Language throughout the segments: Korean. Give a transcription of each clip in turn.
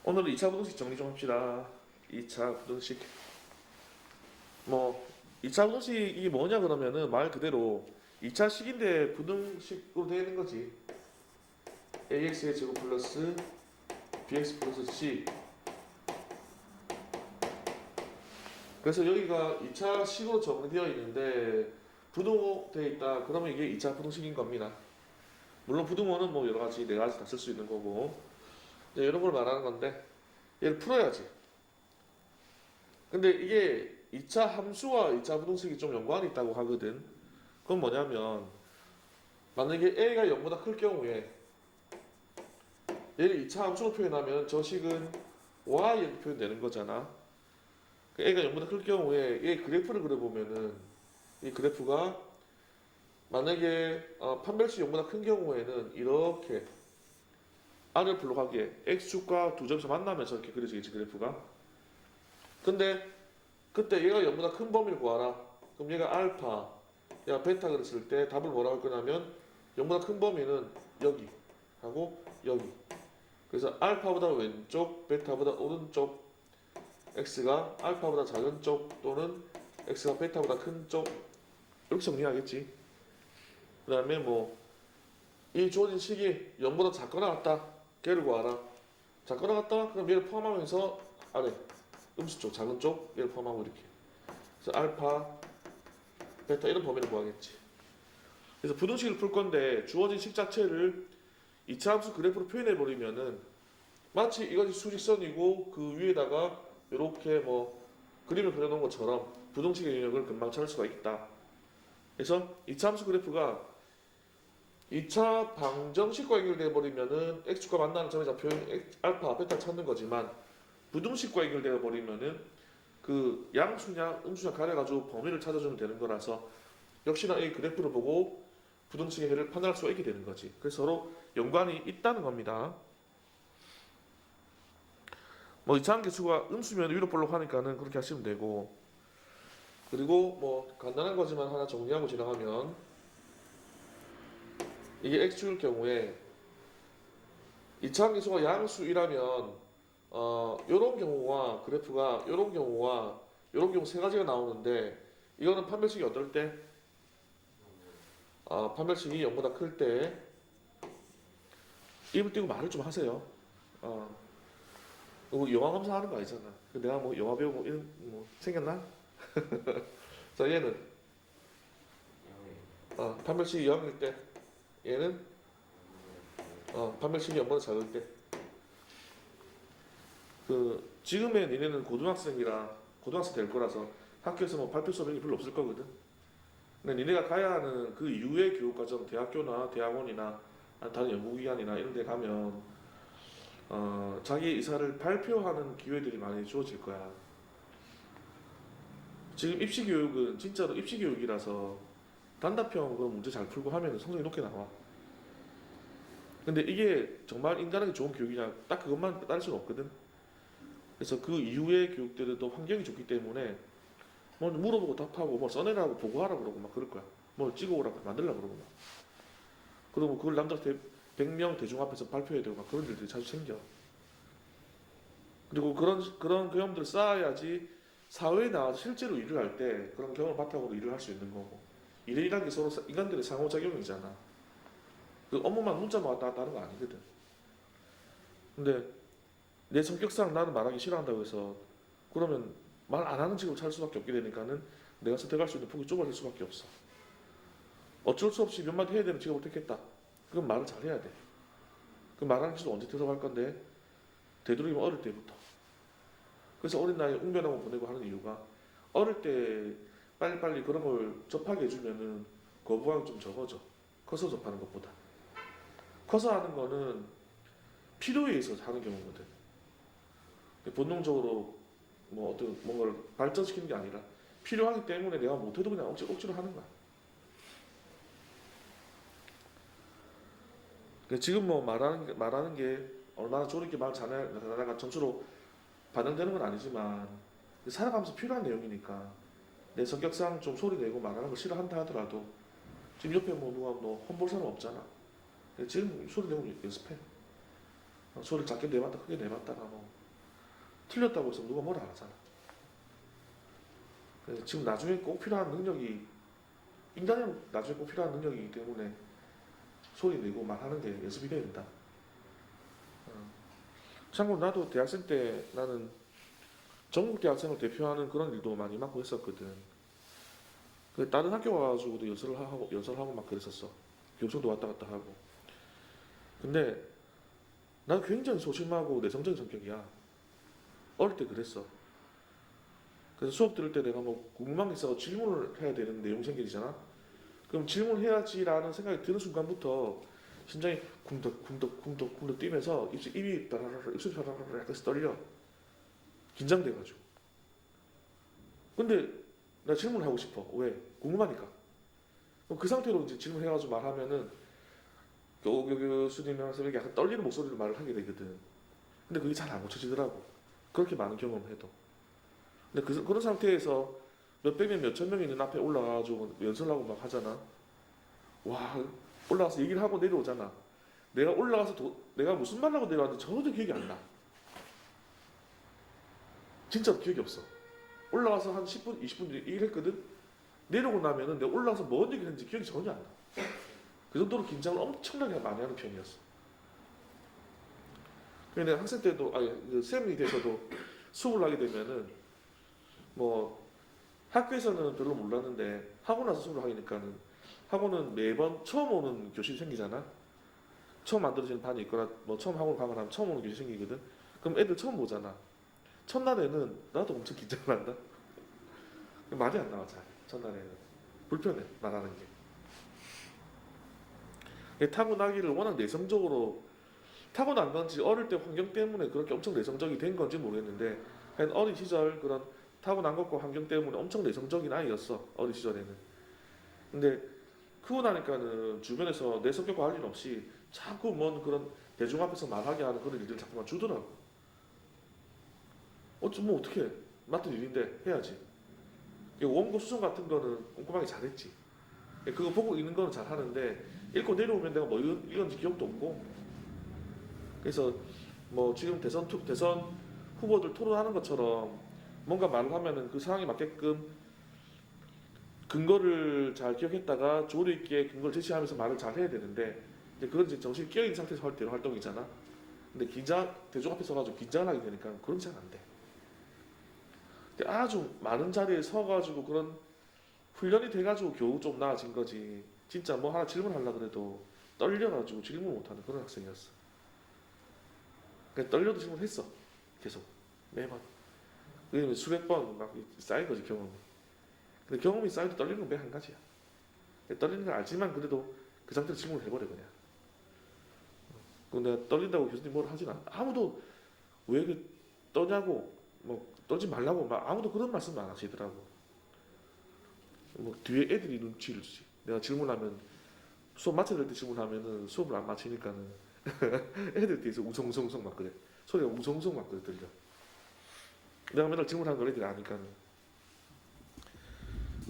오늘은 2차 부등식 정리 좀 합시다. 2차 부등식. 뭐 2차 부등식이 뭐냐 그러면은 말 그대로 2차 식인데 부등식으로 되어 있는 거지. ax의 제곱 플러스 bx 플러스 c. 그래서 여기가 2차 식으로 정리되어 있는데 부등호 되어 있다. 그러면 이게 2차 부등식인 겁니다. 물론 부등호는 뭐 여러 가지 네 가지 다 쓸 수 있는 거고 이제 이런 걸 말하는 건데 얘를 풀어야지. 근데 이게 2차 함수와 2차 부등식이 좀 연관이 있다고 하거든. 그건 뭐냐면 만약에 a가 0보다 클 경우에 얘를 2차 함수로 표현하면 저 식은 y 이렇게 표현되는 거잖아. 그 a가 0보다 클 경우에 얘 그래프를 그려보면은 이 그래프가 만약에 판별식 0보다 큰 경우에는 이렇게 r을 불러가기에 x축과 두 점에서 만나면서 이렇게 그려지겠지 그래프가. 근데 그때 얘가 0보다 큰 범위를 구하라. 그럼 얘가 알파, 얘가 베타 그랬을 때 답을 뭐라고 할 거냐면 0보다 큰 범위는 여기 하고 여기. 그래서 알파보다 왼쪽, 베타보다 오른쪽, x가 알파보다 작은 쪽 또는 x가 베타보다 큰 쪽 이렇게 정리하겠지. 그 다음에 뭐 이 주어진 식이 0보다 작거나 같다. 걔를 구하라. 작거나 같다? 그럼 얘를 포함하면서 아래 음수 쪽, 작은 쪽 얘를 포함하고 이렇게. 그래서 알파, 베타 이런 범위를 구하겠지. 그래서 부등식을 풀 건데 주어진 식 자체를 2차 함수 그래프로 표현해 버리면은 마치 이것이 수직선이고 그 위에다가 이렇게 뭐 그림을 그려놓은 것처럼 부등식의 영역을 금방 찾을 수가 있다. 그래서 2차 함수 그래프가 2차 방정식과 연결돼 버리면은 x축과 만나는 점의 좌표 알파, 베타 찾는 거지만 부등식과 연결되어 버리면은 그 양수냐 음수냐 가려가지고 범위를 찾아주면 되는 거라서 역시나 이 그래프를 보고 부등식의 해를 판단할 수가 있게 되는 거지. 그래서 서로 연관이 있다는 겁니다. 뭐 이차함 계수가 음수면 위로 볼록 하니까는 그렇게 하시면 되고 그리고 뭐 간단한 거지만 하나 정리하고 지나가면 이게 x축일 경우에 이차함 계수가 양수이라면 요런 경우와 그래프가 요런 경우와 요런 경우 세 가지가 나오는데 이거는 판별식이 어떨 때? 판별식이 0보다 클 때 입을 띄고 말을 좀 하세요. 뭐 영화 감상하는 거 아니잖아. 내가 뭐 영화 배우고 이런 뭐 생겼나? 자 얘는 판별식이 0일 때 얘는 판별식이 0보다 작을 때 그 지금의 니네는 고등학생이라 고등학생 될 거라서 학교에서 뭐 발표 수업이 별로 없을 거거든. 근데 니네가 가야 하는 그 이후의 교육과정 대학교나 대학원이나 다른 연구기관이나 이런 데 가면 자기 의사를 발표하는 기회들이 많이 주어질 거야. 지금 입시교육은 진짜로 입시교육이라서 단답형 그 문제 잘 풀고 하면 성적이 높게 나와. 근데 이게 정말 인간에게 좋은 교육이냐 딱 그것만 따를 수는 없거든. 그래서 그 이후의 교육들은 또 환경이 좋기 때문에 뭐 물어보고 답하고 뭐 써내라고 보고하라 그러고 막 그럴 거야. 뭘 찍어오라고 만들라 그러고 막. 그리고 그걸 남들 100명 대중 앞에서 발표해야 되고 막 그런 일들이 자주 생겨. 그리고 그런 경험들을 쌓아야지 사회에 나와서 실제로 일을 할 때 그런 경험을 바탕으로 일을 할 수 있는 거고. 일이라는 게 서로 인간들의 상호작용이잖아. 그 업무만 문자만 왔다 갔다 하는 거 아니거든. 근데 내 성격상 나는 말하기 싫어한다고 해서 그러면 말 안 하는 직업을 찾을 수밖에 없게 되니까는 내가 선택할 수 있는 폭이 좁아질 수밖에 없어. 어쩔 수 없이 몇 마디 해야 되는 직업을 택했다. 그럼 말을 잘해야 돼. 그 말하는 기술 언제 들어갈 건데? 되도록이면 어릴 때부터. 그래서 어린 나이에 웅변학원 보내고 하는 이유가 어릴 때 빨리빨리 그런 걸 접하게 해주면은 거부감이 좀 적어져. 커서 접하는 것보다. 커서 하는 거는 필요에 의해서 하는 경우거든. 본능적으로 뭐 어떤 뭔가를 발전시키는 게 아니라 필요하기 때문에 내가 못해도 그냥 억지로 하는 거야. 지금 뭐 말하는 게 얼마나 좋은 게 말 잘하다가 점수로 반영되는 건 아니지만 살아가면서 필요한 내용이니까 내 성격상 좀 소리 내고 말하는 거 싫어한다 하더라도 지금 옆에 뭐 누가 너 험볼 사람 없잖아. 지금 소리 내고 연습해. 소리를 작게 내봤다 크게 내봤다가 뭐 틀렸다고 해서 누가 뭐라 안 하잖아. 그래서 지금 나중에 꼭 필요한 능력이 인간은 나중에 꼭 필요한 능력이기 때문에 소리 내고 말하는 게 연습이 돼야 된다. 참고로 나도 대학생 때 나는 전국 대학생을 대표하는 그런 일도 많이 맡고 했었거든. 다른 학교 가가지고도 연설하고 막 그랬었어. 교수도 왔다 갔다 하고. 근데 난 굉장히 소심하고 내성적인 성격이야. 어릴 때 그랬어. 그래서 수업 들을 때 내가 뭐 궁금한 게 있어 질문을 해야 되는 내용이 생기잖아. 그럼 질문해야지라는 생각이 드는 순간부터 심장이 쿵덕쿵덕쿵덕쿵덕 뛰면서 입이 따라라라 입술이 따라라라 약간 떨려. 긴장돼가지고. 근데 나 질문을 하고 싶어. 왜? 궁금하니까. 그럼 그 상태로 이제 질문해가지고 말하면은 교수님이랑 선생님이 약간 떨리는 목소리로 말을 하게 되거든. 근데 그게 잘 안 고쳐지더라고. 그렇게 많은 경험을 해도. 근데 그런 상태에서 몇백 명, 몇천 명 있는 앞에 올라가가지고 연설하고 막 하잖아. 와, 올라가서 얘기를 하고 내려오잖아. 내가 올라가서 내가 무슨 말 하고 내려왔는지 전혀 기억이 안 나. 진짜 기억이 없어. 올라가서 한 10분, 20분 얘기를 했거든? 내려오고 나면은 내가 올라가서 뭔 얘기를 했는지 기억이 전혀 안 나. 그 정도로 긴장을 엄청나게 많이 하는 편이었어. 그래서 내가 학생 때도, 아니, 쌤이 돼서도 수업을 하게 되면은 뭐 학교에서는 별로 몰랐는데 하고 나서 수업을 하니까는 학원은 매번 처음 오는 교실이 생기잖아. 처음 만들어지는 반이 있거나 뭐 처음 학원 가거나 하면 처음 오는 교실이 생기거든. 그럼 애들 처음 보잖아. 첫날에는 나도 엄청 긴장을 한다. 말이 안 나와 잘. 첫날에는 불편해 말하는 게. 타고나기를 워낙 내성적으로 타고난 건지 어릴 때 환경 때문에 그렇게 엄청 내성적이 된 건지 모르겠는데 한 어린 시절 그런 타고난 것과 환경 때문에 엄청 내성적인 아이였어 어린 시절에는. 근데 크고 나니까는 주변에서 내 성격과 할 일 없이 자꾸 뭔 그런 대중 앞에서 말하게 하는 그런 일들을 자꾸만 주더라고. 뭐 어떻게 맡은 일인데 해야지. 원고 수정 같은 거는 꼼꼼하게 잘했지. 그거 보고 읽는 거는 잘하는데 읽고 내려오면 내가 뭐 읽었는지 기억도 없고. 그래서 뭐 지금 대선 후보들 토론하는 것처럼 뭔가 말을 하면은 그 상황에 맞게끔 근거를 잘 기억했다가 조리 있게 근거를 제시하면서 말을 잘 해야 되는데 이제 그건 이제 정신이 깨어있는 상태에서 할 때는 활동이잖아. 근데 대중 앞에 서가지고 긴장을 하게 되니까 그런 게 잘 안 돼. 근데 아주 많은 자리에 서가지고 그런 훈련이 돼가지고 겨우 좀 나아진 거지. 진짜 뭐 하나 질문하려 그래도 떨려가지고 질문 못하는 그런 학생이었어. 그냥 떨려도 질문했어. 계속 매번. 왜냐면 수백 번 막 쌓인 거지 경험이. 근데 경험이 쌓여도 떨리는 건 매 한 가지야. 떨리는 걸 알지만 그래도 그 상태로 질문을 해버려 그냥. 근데 떨린다고 교수님 뭐라 하진 않아. 아무도 왜 그 떠냐고 뭐 떨지 말라고 막 아무도 그런 말씀 안 하시더라고. 뭐 뒤에 애들이 눈치를 주지. 내가 질문하면 수업 마쳐야 될 때 질문하면은 수업을 안 마치니까는 애들 뒤에서 웅성웅성 막 그래. 소리가 웅성웅성 막 그래 들려. 내가 맨날 질문하는 걸 애들이 아니까는.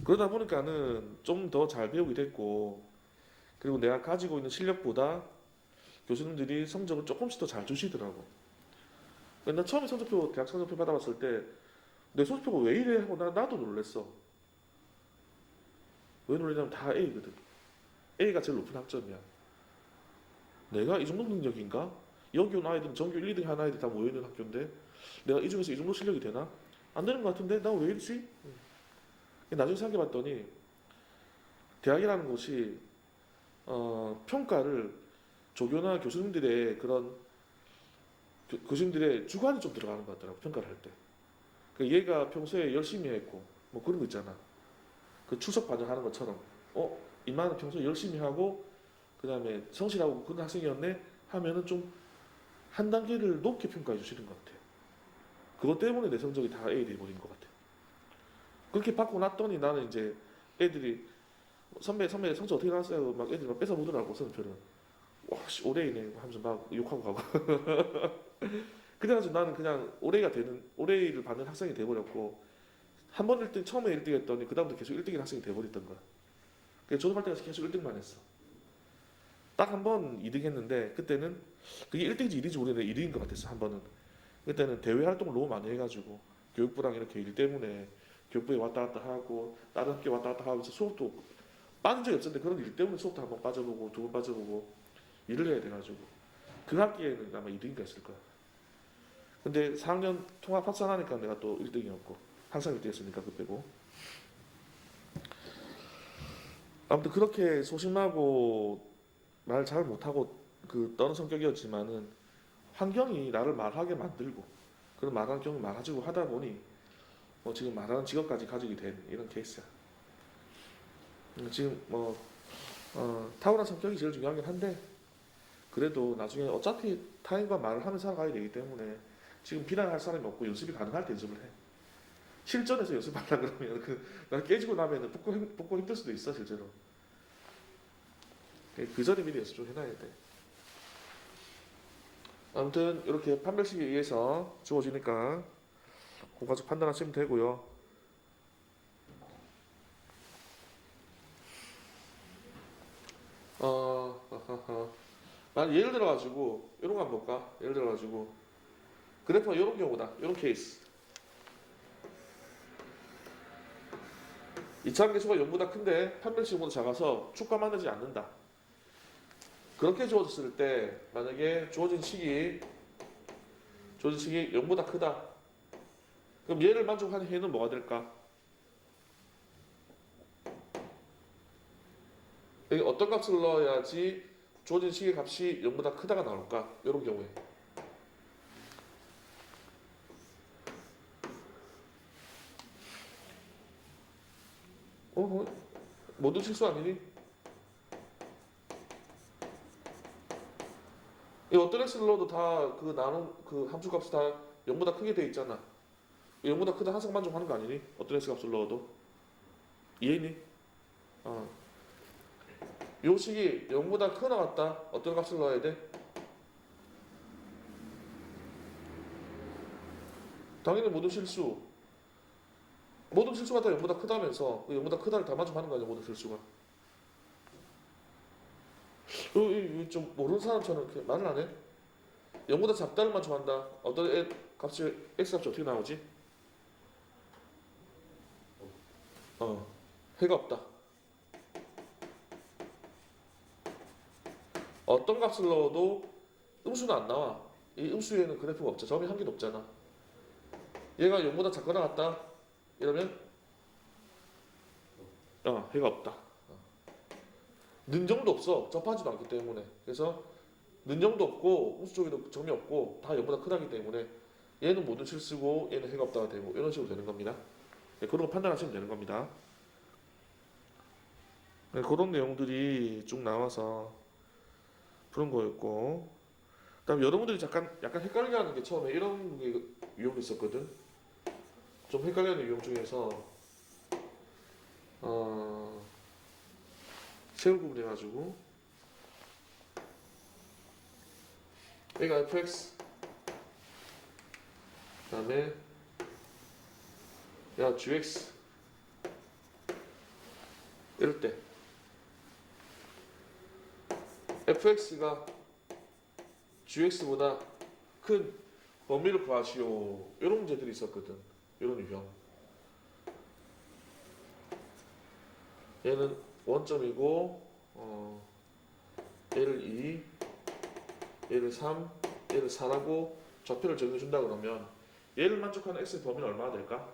그러다 보니까는 좀 더 잘 배우게 됐고 그리고 내가 가지고 있는 실력보다 교수님들이 성적을 조금씩 더 잘 주시더라고. 나 처음에 대학 성적표 받아봤을 때 내 성적표가 왜 이래 하고 나도 놀랬어. 왜 놀랬냐면 다 A거든. A가 제일 높은 학점이야. 내가 이 정도 능력인가? 여기 온 아이들은 전교 1, 2등 하는 아이들 다 모여있는 학교인데 내가 이 중에서 이 정도 실력이 되나? 안 되는 것 같은데? 나 왜 이러지? 나중에 생각해봤더니 대학이라는 곳이 평가를 조교나 교수님들의 그런 교수님들의 주관이 좀 들어가는 것 같더라고 평가를 할 때. 얘가 평소에 열심히 했고 뭐 그런 거 있잖아. 그 출석 반영하는 것처럼 이만은 평소에 열심히 하고 그 다음에 성실하고 그런 학생이었네 하면은 좀 한 단계를 높게 평가해 주시는 것 같아요. 그것 때문에 내 성적이 다 A 돼버린 것 같아요. 그렇게 받고 났더니 나는 이제 애들이 선배 성적 어떻게 나왔어요? 막 애들이 막 뺏어 보더라고 선표를. 와씨 올해이네 하면서 막 욕하고 가고. 그래가지고 나는 그냥 올해를 받는 학생이 돼버렸고 한 번 1등 처음에 1등 했더니 그 다음부터 계속 1등인 학생이 돼버렸던 거야. 그래서 졸업할 때까지 계속 1등만 했어. 딱 한 번 2등 했는데 그때는 그게 1등인지 2등인지 모르겠는데 2등인 것 같았어 한 번은. 그때는 대외 활동을 너무 많이 해가지고 교육부랑 이렇게 일 때문에 교육부에 왔다 갔다 하고 다른 학교 왔다 갔다 하면서 수업도 빠진 적이 없었는데 그런 일 때문에 수업도 한 번 빠져보고 두 번 빠져보고 일을 해야 돼가지고 그 학기에는 아마 2등인가 했을 거야. 근데 4학년 통합 합산하니까 내가 또 1등이었고 항상 1등이었으니까 그 빼고 아무튼 그렇게 소심하고 말 잘 못하고 그 떠는 성격이었지만은 환경이 나를 말하게 만들고 그런 말 환경을 막아주고 하다 보니 뭐 지금 말하는 직업까지 가지게 된 이런 케이스야. 지금 뭐 타고난 성격이 제일 중요하긴 한데 그래도 나중에 어차피 타인과 말을 하면서 살아가야 되기 때문에 지금 비난할 사람이 없고 연습이 가능할 때 연습을 해. 실전에서 연습하려 그러면 나 깨지고 나면은 붙고 힘들 수도 있어 실제로. 그 전에 미리 연습 좀 해놔야 돼. 아무튼 이렇게 판별식에 의해서 주어지니까 공과적 판단하시면 되고요. 난 예를 들어가지고 이런 거 한번 볼까? 예를 들어가지고 그래프가 이런 경우다. 이런 케이스. 이차원 계수가 0보다 큰데 판별식보다 작아서 축과 만나지 않는다. 그렇게 주어졌을 때 만약에 주어진 식이 0보다 크다. 그럼 얘를 만족하는 해는 뭐가 될까? 여기 어떤 값을 넣어야지 주어진 식의 값이 0보다 크다가 나올까? 이런 경우에. 모든 실수 아니니? 이 어떤 x를 넣어도 다 그 나눈 그 함수값이 다 0보다 크게 돼 있잖아. 0보다 크다 항상 만족하는 거 아니니? 어떤 x 값을 넣어도. 이해니? 어. 요 식이 0보다 크거나 같다. 어떤 값을 넣어야 돼? 당연히 모든 실수. 모든 실수가 다 0보다 크다면서 그 0보다 크다를 다 만족하는 거 아니야 모든 실수가. 좀 모르는 사람처럼 이렇게 말을 안 해? 0보다 작다를 만족한다. 어떤 값이 x 값이 어떻게 나오지? 해가 없다. 어떤 값을 넣어도 음수는 안 나와. 이 음수에는 그래프가 없죠. 점이 한 개도 없잖아. 얘가 0보다 작거나 같다. 이러면 해가 없다. 는정도 없어. 접하지도 않기 때문에. 그래서 는정도 없고 음수 쪽에도 점이 없고 다 0보다 크다기 때문에 얘는 모든 실수고 얘는 해가 없다가 되고 이런 식으로 되는 겁니다. 네, 그런 거 판단하시면 되는 겁니다. 네, 그런 내용들이 쭉 나와서 푸는 거였고 그다음 여러분들이 약간 헷갈려하는 게 처음에 이런 게 유형이 있었거든. 좀 헷갈려하는 유형 중에서 세울 구분해가지고 얘가 fx 그다음에 야 gx 이럴 때 fx가 gx보다 큰 범위를 구하시오 이런 문제들이 있었거든. 이런 유형. 얘는 원점이고 얘를 2, 얘를 3, 얘를 4라고 좌표를 정해준다 그러면 얘를 만족하는 x의 범위는 얼마나 될까?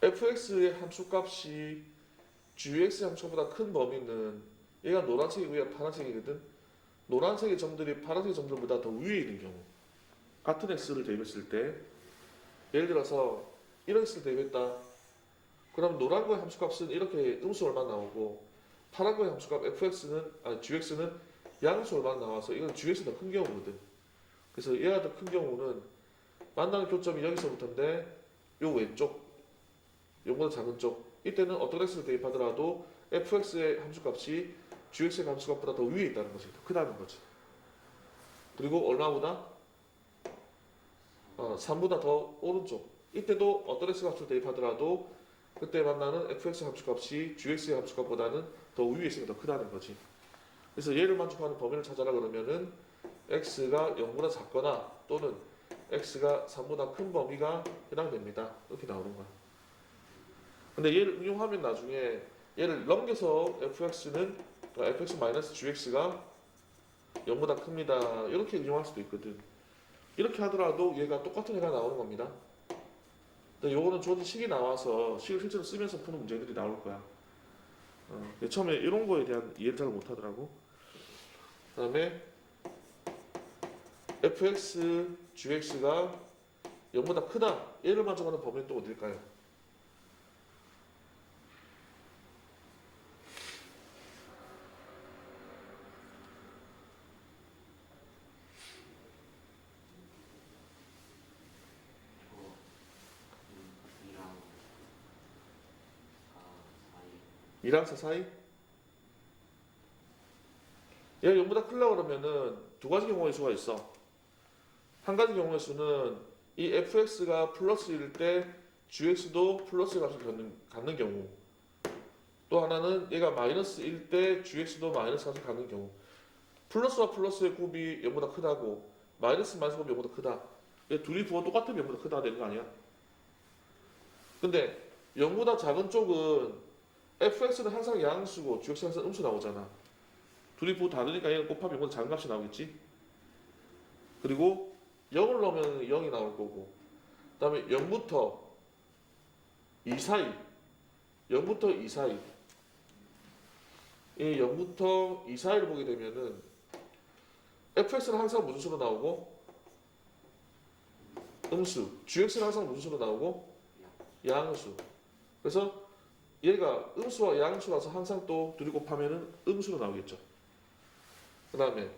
fx의 함수값이 gx 함수보다 큰 범위는 얘가 노란색이고 얘가 파란색이거든. 노란색의 점들이 파란색의 점들보다 더 위에 있는 경우 같은 x를 대입했을 때 예를 들어서 이런 x를 대입했다. 그럼 노란 거의 함수값은 이렇게 음수 얼마 나오고 파란 거의 함수값 gx는 양수 얼마 나와서 이건 gx가 더 큰 경우거든. 그래서 얘가 더 큰 경우는 만나는 교점이 여기서부터인데 요 왼쪽 요거보다 작은 쪽 이때는 어떤 x를 대입하더라도 fx의 함수값이 GX의 감수값보다 더 위에 있다는 거지. 더 크다는 거지. 그리고 얼마보다? 3보다 더 오른쪽. 이때도 어떤 x 값을 대입하더라도 그때 만나는 fx 함수값이 gx의 함수값보다는 더 위에 있으니까 더 크다는 거지. 그래서 얘를 만족하는 범위를 찾아라 그러면은 x가 0보다 작거나 또는 x가 3보다 큰 범위가 해당됩니다. 이렇게 나오는 거야. 근데 얘를 응용하면 나중에 얘를 넘겨서 fx-gx가 0보다 큽니다. 이렇게 응용할 수도 있거든. 이렇게 하더라도 얘가 똑같은 애가 나오는 겁니다. 근데 요거는 조금 식이 나와서 식을 실제로 쓰면서 푸는 문제들이 나올 거야. 처음에 이런 거에 대한 이해를 잘 못하더라고. 그 다음에 fx, gx가 0보다 크다. 얘를 만족하는 범위는 또 어딜까요? 이랑 2랑 4 사이? 얘가 0보다 크려고 그러면은 두 가지 경우의 수가 있어. 한 가지 경우의 수는 이 fx가 플러스일 때 gx도 플러스의 값을 갖는 경우. 또 하나는 얘가 마이너스일 때 gx도 마이너스 값을 갖는 경우. 플러스와 플러스의 곱이 0보다 크다고 마이너스 곱이 0보다 크다. 얘 둘이 부호 똑같으면 0보다 크다 되는 거 아니야? 근데 0보다 작은 쪽은 fx는 항상 양수고 gx는 항상 음수 나오잖아. 둘이 부호 다르니까 얘는 곱하면 0보다 작은 값이 나오겠지? 그리고 0을 넣으면 0이 나올 거고 그 다음에 0부터 2 사이 0부터 2 사이 이 0부터 2 사이를 보게 되면은 fx는 항상 무슨 수로 나오고 음수 gx는 항상 무슨 수로 나오고 양수. 그래서 얘가 음수와 양수라서 항상 또 둘이 곱하면은 음수로 나오겠죠. 그 다음에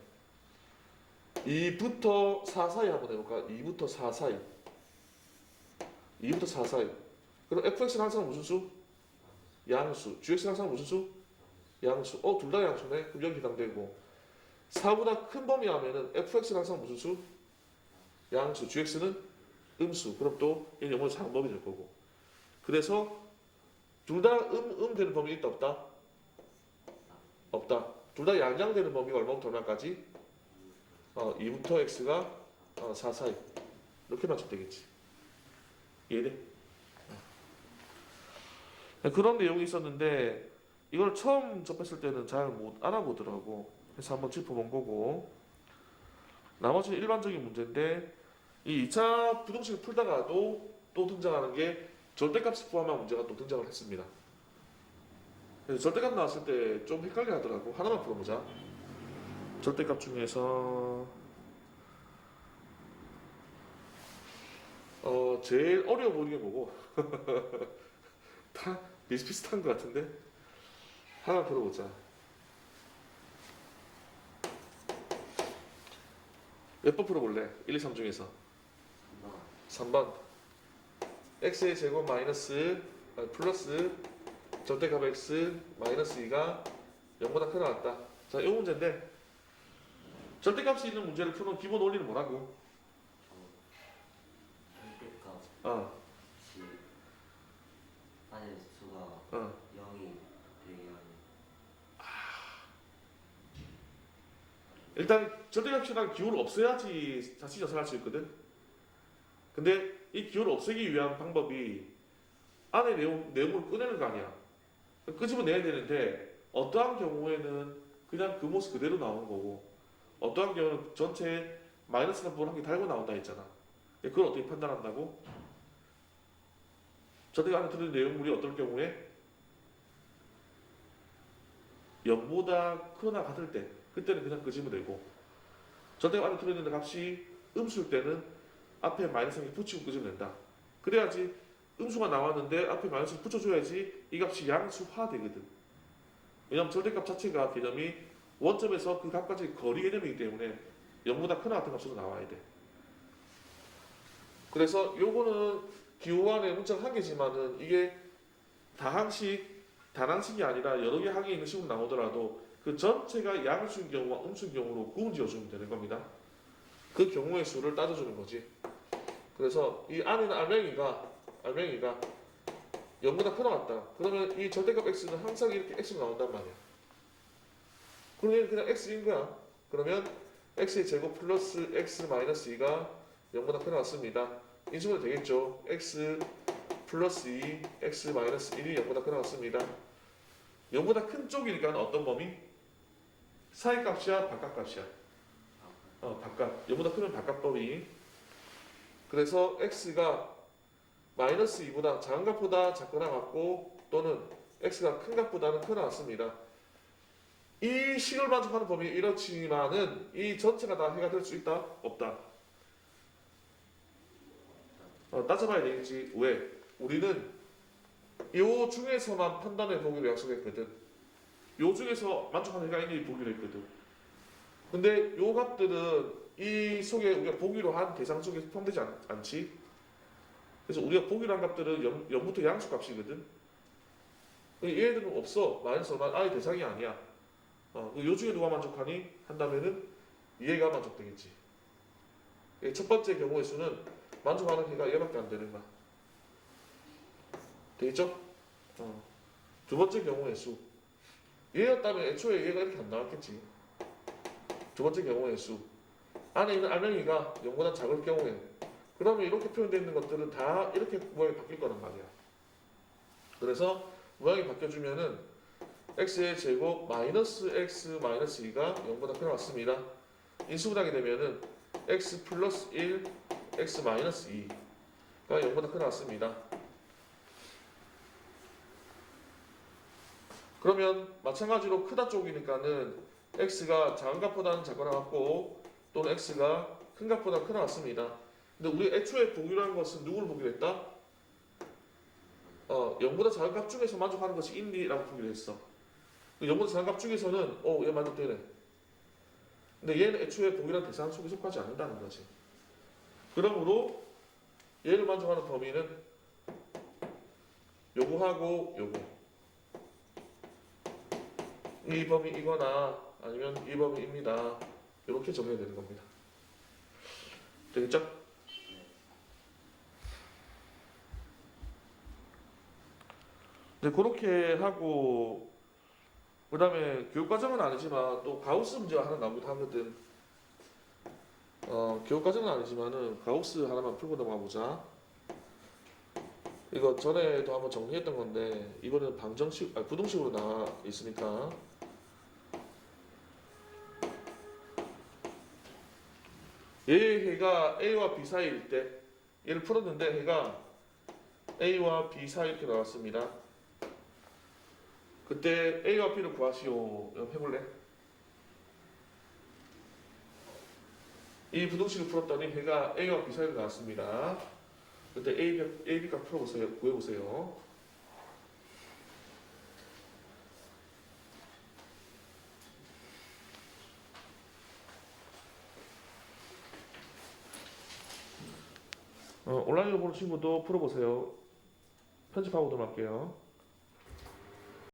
2부터 4 사이 한번 해볼까? 2부터 4 사이 2부터 4 사이 그럼 fx는 항상 무슨 수? 양수. gx는 항상 무슨 수? 양수. 둘 다 양수네. 그럼 여기 해당되고 4보다 큰 범위 하면은 fx는 항상 무슨 수? 양수. gx는 음수. 그럼 또 얘는 0보다 작은 범위 될 거고. 그래서 둘 다 되는 범위 있다 없다? 없다. 둘 다 양양 되는 범위가 얼마부터 얼마까지? 2부터 x가 4 사이. 이렇게 맞춰도 되겠지. 이해돼? 그런 내용이 있었는데 이걸 처음 접했을 때는 잘 못 알아보더라고. 그래서 한번 짚어본 거고 나머지는 일반적인 문제인데 이 2차 부등식을 풀다가도 또 등장하는 게 절대값을 포함한 문제가 또 등장을 했습니다. 그래서 절대값 나왔을 때 좀 헷갈려 하더라고. 하나만 풀어보자. 절대값 중에서 제일 어려워 보이는 게 뭐고 다 비슷비슷한 것 같은데 하나 풀어보자. 몇 번 풀어볼래? 1, 2, 3 중에서 3번 x의 제곱 플러스 절대값 x 마이너스 2가 0보다 크게 나왔다. 자, 이 문제인데 절대값이 있는 문제를 푸는 기본 원리는 뭐라고? 절대값 어, 안에 수가 어. 0이 되게 하는 일단 절대값이란 기호를 없애야지 자칫 녀석할 수 있거든. 근데 이 기호를 없애기 위한 방법이 안에 내용을 꺼내는 거 아니야. 끄집어내야 되는데 어떠한 경우에는 그냥 그 모습 그대로 나오는 거고 어떠한 경우는 전체에 마이너스 부분 한 개 달고 나온다 했잖아. 그걸 어떻게 판단한다고? 절대가 안에 들어있는 내용물이 어떨 경우에 0보다 크거나 같을 때 그때는 그냥 끄집어내고 절대가 안에 들어있는 값이 음수일 때는 앞에 마이너스 한 개 붙이고 끄집어낸다. 그래야지 음수가 나왔는데 앞에 마이너스를 붙여줘야지 이 값이 양수화 되거든. 왜냐면 절대값 자체가 개념이 원점에서 그 값까지 거리 개념이기 때문에 0보다 크나 같은 값으로 나와야 돼. 그래서 요거는 기호안의 문자가 한 개지만은 이게 단항식이 아니라 여러 개 항이 있는 식으로 나오더라도 그 전체가 양수인 경우와 음수인 경우로 구분지어주면 되는 겁니다. 그 경우의 수를 따져주는 거지. 그래서 이 안에는 알맹이가 0보다 크다 같다. 그러면 이 절대값 x는 항상 이렇게 x로 나온단 말이야. 그러면 그냥 x인 거야. 그러면 x의 제곱 플러스 x 마이너스 2가 0보다 크다 같습니다. 인수분해 되겠죠. x 플러스 2, x 마이너스 1이 0보다 크다 같습니다. 0보다 큰 쪽이니까 어떤 범위? 사이값이야, 바깥값이야? 바깥. 0보다 크면 바깥 범위. 그래서 x가 마이너스 2보다 작은 값보다 작거나 같고 또는 x가 큰 값보다는 크거나 같습니다. 이 식을 만족하는 범위 이렇지만은 이 전체가 다 해가 될 수 있다? 없다? 따져봐야 되겠지. 왜? 우리는 요 중에서만 판단해 보기로 약속했거든. 요 중에서 만족하는 해가 있는지 보기로 했거든. 근데 요 값들은 이 속에 우리가 보기로 한 대상 속에 포함되지 않지? 그래서 우리가 보기로 한 값들은 0부터 양수 값이거든. 얘들은 없어. 마이너스 얼마 아예 대상이 아니야. 요 중에 누가 만족하니? 한다면은 얘가 만족되겠지. 첫 번째 경우의 수는 만족하는 해가 얘밖에 안 되는 거야. 되겠죠? 두 번째 경우의 수. 얘였다면 애초에 얘가 이렇게 안 나왔겠지. 두 번째 경우의 수. 안에 있는 알맹이가 0보다 작을 경우에 그러면 이렇게 표현되어 있는 것들은 다 이렇게 모양이 바뀔 거란 말이야. 그래서 모양이 바뀌어주면은 x의 제곱 마이너스 x 마이너스 2가 0보다 크게 왔습니다. 인수분하게 되면은 x 플러스 1, x 마이너스 2가 0보다 크게 왔습니다. 그러면 마찬가지로 크다 쪽이니까는 x가 작은 값보다는 작거나 같고 또는 x가 큰 값보다 크다 같습니다. 근데 우리 애초에 보기로 한 것은 누구를 보기로 했다? 0보다 작은 값 중에서 만족하는 것이 있니라고 보기로 했어. 0보다 작은 값 중에서는 얘 만족되네. 근데 얘는 애초에 보기로 한 대상 속에 속하지 않는다는 거지. 그러므로 얘를 만족하는 범위는 요거하고 요거. 이 범위이거나 아니면 이 범위입니다. 이렇게 정해야 되는 겁니다. 되겠죠? 네, 그렇게 하고 그 다음에 교육과정은 아니지만 또 가우스 문제가 하나 나오기도 하거든. 교육과정은 아니지만은 가우스 하나만 풀고 넘어가 보자. 이거 전에도 한번 정리했던 건데 이번에는 방정식, 부등식으로 나와 있으니까 얘의 해가 A와 B 사이일 때 얘를 풀었는데 해가 A와 B 사이 이렇게 나왔습니다. 그때 A와 B를 구하시오. 해볼래? 이 부등식을 풀었더니 해가 A와 B 사이로 나왔습니다. 그때 A, B 값 풀어보세요. 구해보세요. 온라인으로 보는 친구도 풀어보세요. 편집하고 들어갈게요.